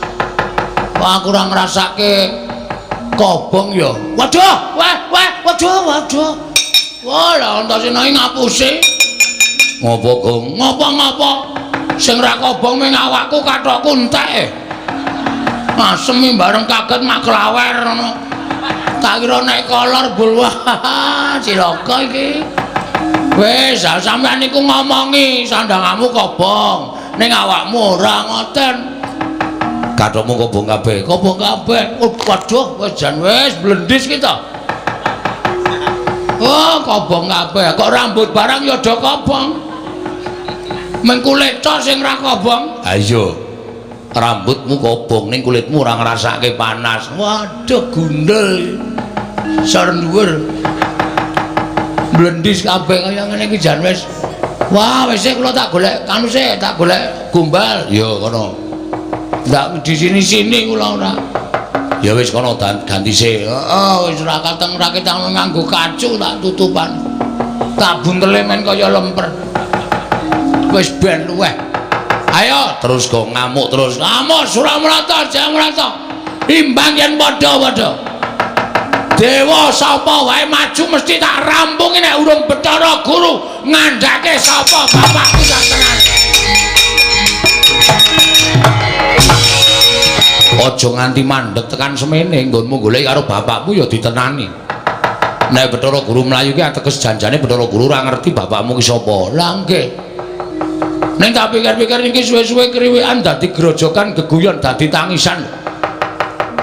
Kok aku ora ngrasake kobong ya. Waduh, waduh. Wah, lah entasine ngapusi. Ngopo, Gong? Ngopo? Sing ra kobong ming awakku kathokku entek. Asem bareng kaget mak klawer ngono. Tak kira nek kolor bulwah. Cilaka iki. Wis, sampean niku ngomongi sandangamu kobong, ning awakmu ora ngoten. Kathokmu kobong kabeh. Waduh, wis jan wis blendis kita. Oh, kobong kabeh. Kok rambut barang ya do kobong. Men kulit tok sing ra kobong. Ha iya. Rambutmu kobong ning kulitmu ora ngrasake panas. Waduh, gundel. Sor dhuwur. Blendis kabeh kaya ngene iki jan wis. Wah, wis kula tak golek kanu sik, tak golek gombal. Ya kono. Ndak di sini-sini kula ora. Ya wis kono ganti sik. Heeh, wis ora kateng ra ketang nganggo kacu tak tutupan. Tak buntele men kaya lemper. Wis ben luweh. Ayo terus go ngamuk terus. Ngamuk Suramrata, Jayamrata. Imbang yen padha-padha. Dewa sapa wae maju mesti tak rampungi nek urung Bathara Guru ngandhake sapa bapakku tenan. Aja nganti mandeg tekan semene nggonmu golek karo bapakmu ya ditenani. Nek Bathara Guru mlayu ki ateges janjane Bathara Guru ora ngerti bapakmu ki sapa. Lah nggih. Ning tak pikir-pikir iki suwe-suwe kriwikan dadi grojokan geguyon dadi tangisan.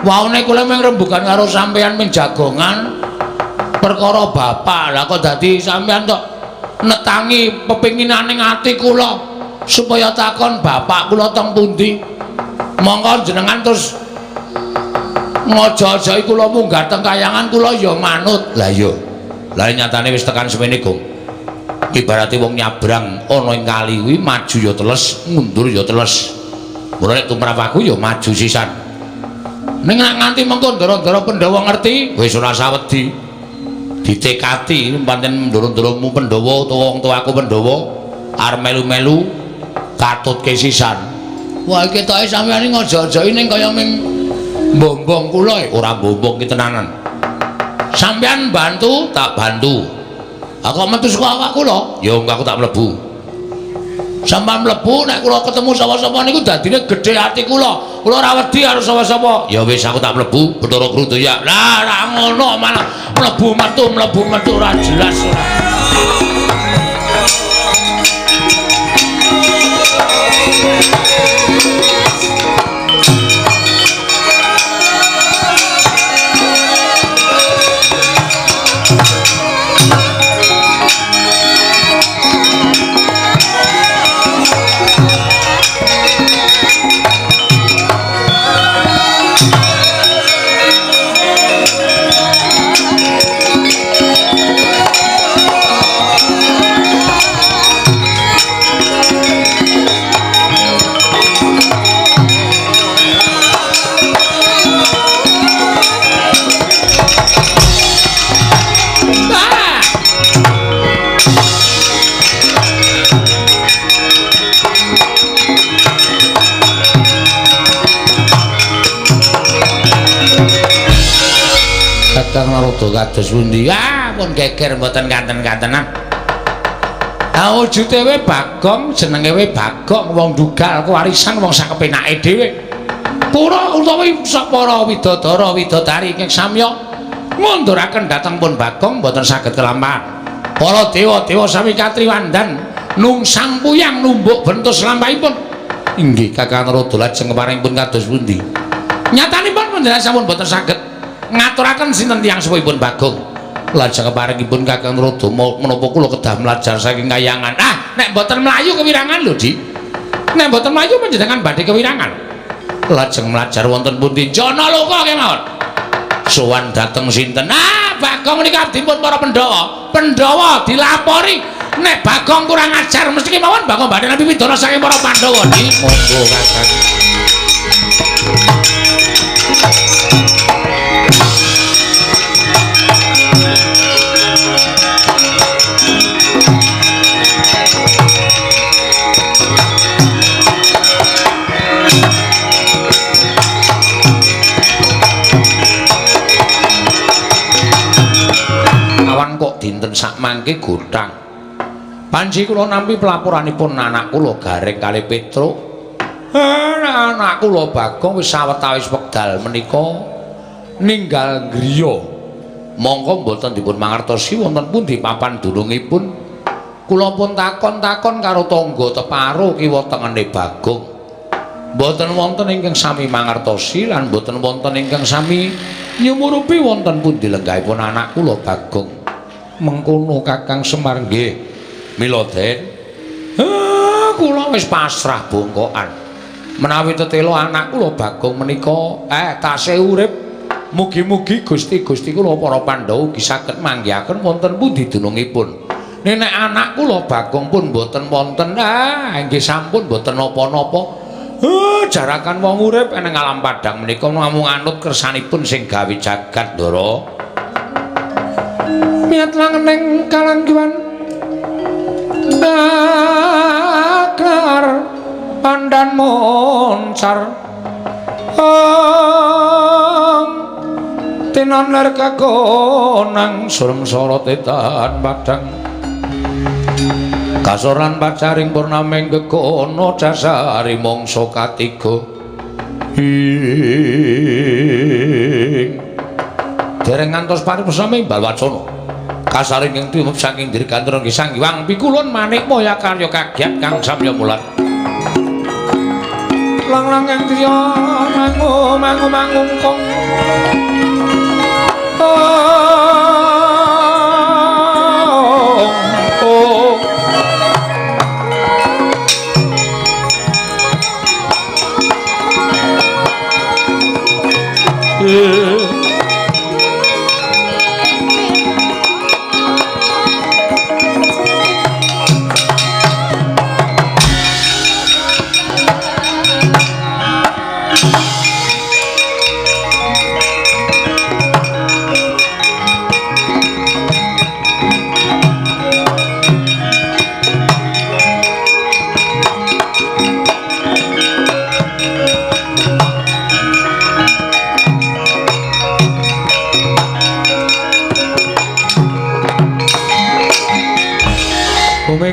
Waune kula mung rembugan karo sampeyan ming jagongan perkara bapak. Lah kok dadi sampeyan tok netangi pepinginane ati kula supaya takon bapak kula teng pundi. Monggo jenengan terus ngojo-ojohi kula munggah teng kayangan kula ya manut. Lah iya. Lah nyatane wis tekan semene, Gong. Ibarate wong nyabrang ana ing kali kuwi maju ya teles, mundur ya teles. Mulane tumrap aku ya maju sisan. Ning nganti mengko ndara-ndara Pandhawa ngerti, wis ora sawedi. Ditekati pancen ndara-ndaramu Pandhawa utawa wong tuaku Pandhawa arep melu-melu katutke sisan. Wah iki toke sampeyan ngojo-ojohi ning kaya ming mbombong kula ora mbombong ki tenanan. Sampeyan bantu, tak bantu. Aku metu saka awak kula, ya aku tak mlebu. Sampeyan mlebu nek kula ketemu sapa-sapa niku dadine gedhe ati kula. Kula ora wedi karo sapa-sapa. Ya wis aku tak mlebu Bathara Guru Daya. Lah ra ngono malah mlebu metu ora jelas ora. Kakang Narada kados pundi? Ah, pun geger mboten kanten-kantenan. Ah, wujude we Bagong, jenenge we Bagong, wong dugal kewarisan wong sakepenake dhewe. Pura utawi para widodara widodari ingkang samya ngunduraken dhateng pun Bagong mboten saged kelampahan. Para dewa-dewa sami katriwandan nungsang puyang numbuk bentus lampahipun. Inggih Kakang Narada lajeng keparingipun kados pundi? Nyatanipun panjenengan sampun mboten saged ngaturaken sinten tiyang sepuhipun Bagong. Lajeng keparingipun Kakang Narada menapa kula kedah mlajar saking kayangan. Ah, nek mboten mlayu kewirangan lho, Di. Nek mboten mlayu panjenengan badhe kewirangan. Lajeng mlajar wonten pundi? Janaloka kemawon. Sowan dhateng sinten? Ah, Bagong menika abdipun para Pandhawa. Pandhawa dilapori nek Bagong kurang ajar mesti kemawon Bagong badhe nampi pidana saking para Pandhawa, Di. Monggo Kakang. mangke gotang. Panji kula nampi pelaporanipun anak kula Gareng kalih Petruk. Anak kula Bagong wis sawetawis wekdal menika ninggal griya. Mongko mboten dipun mangertosi wonten pundi papan dunungipun. Kula pun takon-takon karo tangga teparo kiwa tengene Bagong. Mboten wonten ingkang sami mangertosi lan mboten wonten ingkang sami nyumurupi wonten pundi lenggahipun anak kula Bagong. Mengkono Kakang Semar nggih. Mila Den. Kula wis pasrah bongkokan. Menawi tetelo anak kula Bagong menika tasih urip. Mugi-mugi Gusti-gusti kula para Pandhawa ugi saged manggihaken wonten pundi dunungipun. Nek anak kula Bagong pun mboten wonten, nggih sampun mboten napa-napa. Jarakan wong urip ing alam padang menika namung anut kersanipun sing gawe jagat Ndara. Miat langeneng kalanggiwan akar pandan moncar. Tinaner kagonang surem sorot etan padang kasoran pacaring purnameng gegono dasari mongso katiga dereng ngantos paripurna balwacana kasaring ing tumep saking dirgantara nggih Sang Hyang Pikulun manik moya karya kagiat kang samya mulat lang-lang ing triya mangu-mangungkong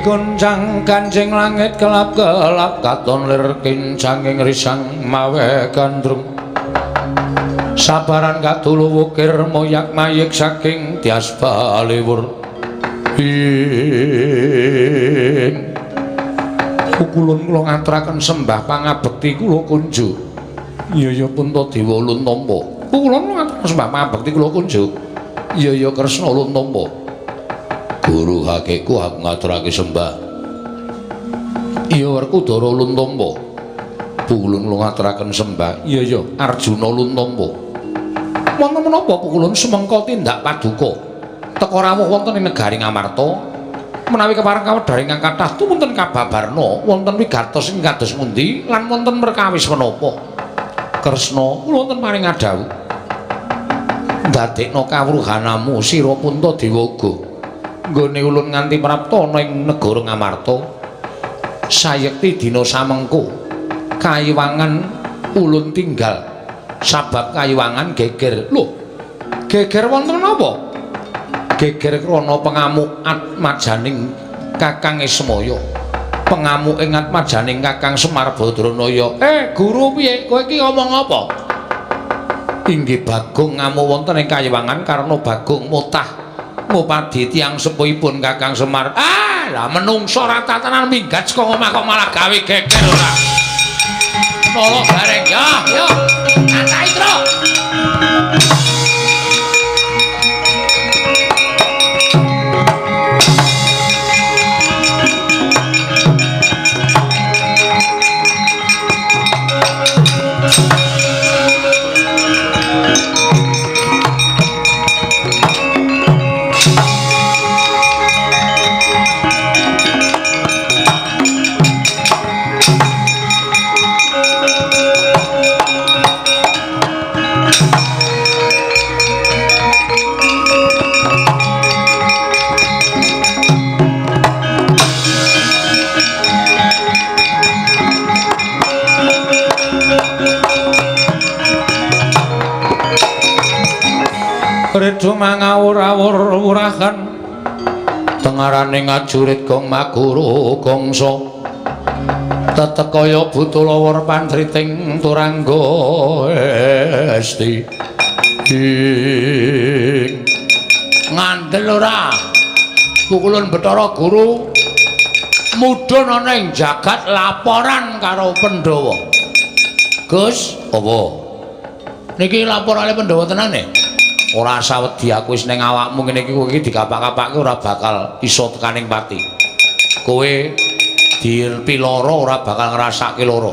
Goncang kancing langit kelap-kelap katon lir kincanging risang mawe gandrung sabaran katulu wukir moyak mayik saking tias baliwur Kulun kula ngaturaken sembah pangabekti kula kunju iya Puntadewa ulun tampa kulun ngaturaken sembah pangabekti kula kunju iya Kresna ulun tampa Guru hakeku aku ngaturake sembah. Iya Werkudara ulun tampa. Pukulun kula ngaturaken sembah. Iya Arjuna ulun tampa. Wonten menapa pukulun sumengka tindak paduka? Teka rawuh wonten ing negari Ngamarta. Menawi kepareng kawedhar ingkang kathah tumunten kababarna wonten wigatos ing kados pundi lan wonten perkawis menapa? Kresna kula wonten paring adhawuh. Ndadekna kawruhanamu sira Puntadewa uga. Nggone ulun nganti prapta ana ing negara Ngamarta sayekti dina samengko kayiwangan ulun tinggal sabab kayiwangan geger lho geger wonten napa geger krana pengamuk atmajaning Kakang Ismaya pengamuk ing atmajaning Kakang Semar Badranaya guru piye kowe iki ngomong apa inggih Bagong ngamuk wonten ing kayiwangan karena Bagong mutah ngupadi tiyang sepuhipun Kakang Semar. Lah menungso ra tatanan minggat saka omah kok malah gawe geger ora. Nolo bareng yo. Santai, Tru. Redo mangawur-awur wurahan Tengarane ngajurit gong maguru gongso tetekaya butulawar pantriting turangga esti ngandel ora pukulun Bathara Guru mudhun ana ing jagat laporan karo Pandhawa. Gus, apa? Niki laporane Pandhawa tenane. Ora sawedi aku wis ning awakmu ngene iki kowe iki dikapak-kapake ora bakal iso tekaning pati. Kowe dipilara ora bakal ngrasake lara.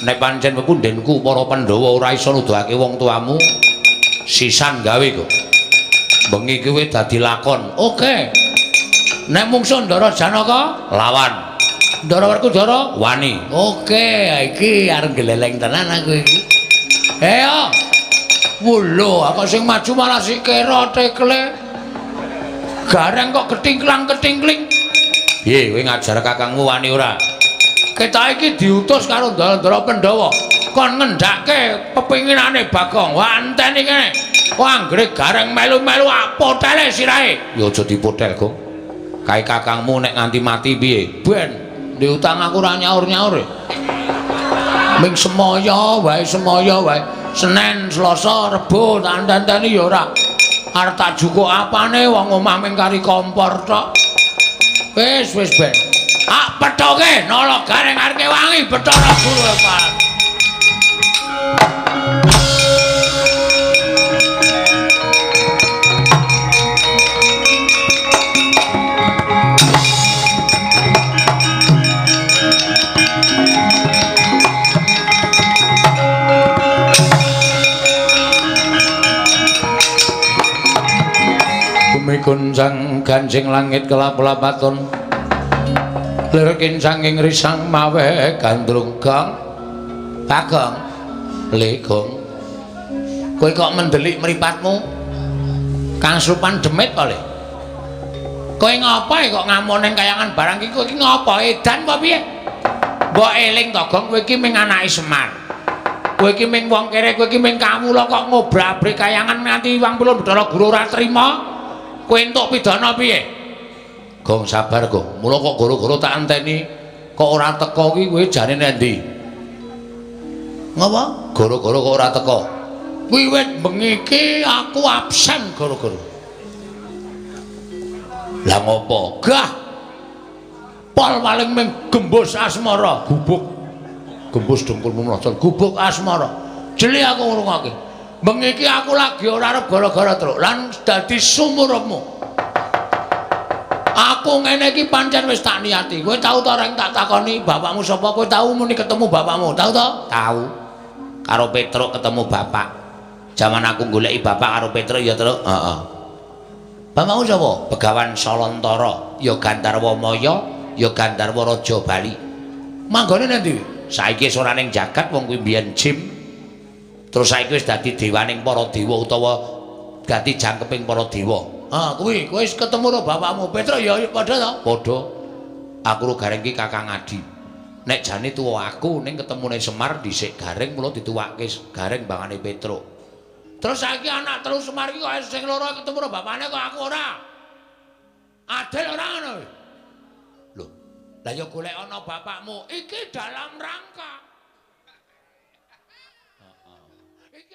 Nek pancen weku ndenku para Pandhawa ora iso nuduhake wong tuamu sisan gawe kok. Bengi kowe dadi lakon. Oke. Nek mungsuh Ndara Janaka lawan. Ndara Werkudara wani. Oke, iki arep geleleng tenan aku iki. Ayo. Wulo, aku sing maju malah si kera tekle. Gareng kok ketingklang-ketingkling. Piye kowe ngajar kakangmu wani ora? Kita iki diutus karo Ndara Pandhawa kon ngendhake pepinginane Bagong. Wah enteni kene. Wah anggere gareng melu-melu potele sirahe. Ya aja dipotel, Gong. Kae kakangmu nek nganti mati piye? Ben diutang aku ora nyaur-nyaur. Ming semaya wae Senin, Selasa, Rebo, tandanteni ya ora. Arep tak jukuk apane wong omah ming kari kompor tok. Wis ben. Pethoke nala gareng arep wangi Bathara Guru Pak. Gunjang ganjing langit kelap-lapaton lir kincanging risang mawe gandrung Gong Bagong le Gong kowe kok mendelik mripatmu Kang Supan demit kok le kowe ngapa kok ngamon ning kayangan barang iki kowe iki ngapa edan apa piye mbok eling to Gong kowe iki ming anake Semar kowe iki ming wong kere kowe iki ming kawula kok ngobrak-abrik kayangan nganti Wang Pulun Bathara Guru ora trima kowe entuk pidana piye? Gong sabar, Gong. Mula kok goro-goro tak enteni kok ora teko ki kowe jane nek ndi? Ngapa? Goro-goro kok ora teko. Wiwit bengi iki aku absen goro-goro. Lah ngopo? Gah. Pol paling ming gembus asmara, gubuk. Gembus dengkulmu mlocot, gubuk asmara. Jeli aku ngrungokke. Bengi iki aku lagi ora arep gara-gara truk lan dadi sumurmu. Aku ngene iki pancen wis tak niati. Kowe tau ta reng tak takoni bapakmu sapa? Kowe tau muni ketemu bapakmu? Tau ta? Tau. Karo Petruk ketemu bapak. Zaman aku goleki bapak karo Petruk ya, Truk. Heeh. Bapakmu sapa? Begawan Salantara, ya Gandarwa Maya, ya Gandarwa Raja Bali. Manggone nang ndi? Saiki wis ora ning jagat wong kuwi mbiyen jim. Terus saiki wis dadi dewaning para dewa utawa dadi jangkeping para dewa. Kuwi kowe wis ketemu karo bapakmu Petruk ya padha to? Padha. Aku ro gareng iki Kakang Adi. Nek jane tuwa aku ning ketemune Semar dhisik gareng mula dituwake gareng bangane Petruk. Terus saiki anak telu Semar iki kok sing loro ketemu karo bapakne kok aku ora. Adil ora ngono. Lho, lah ya golek ana bapakmu iki dalam rangka. Iki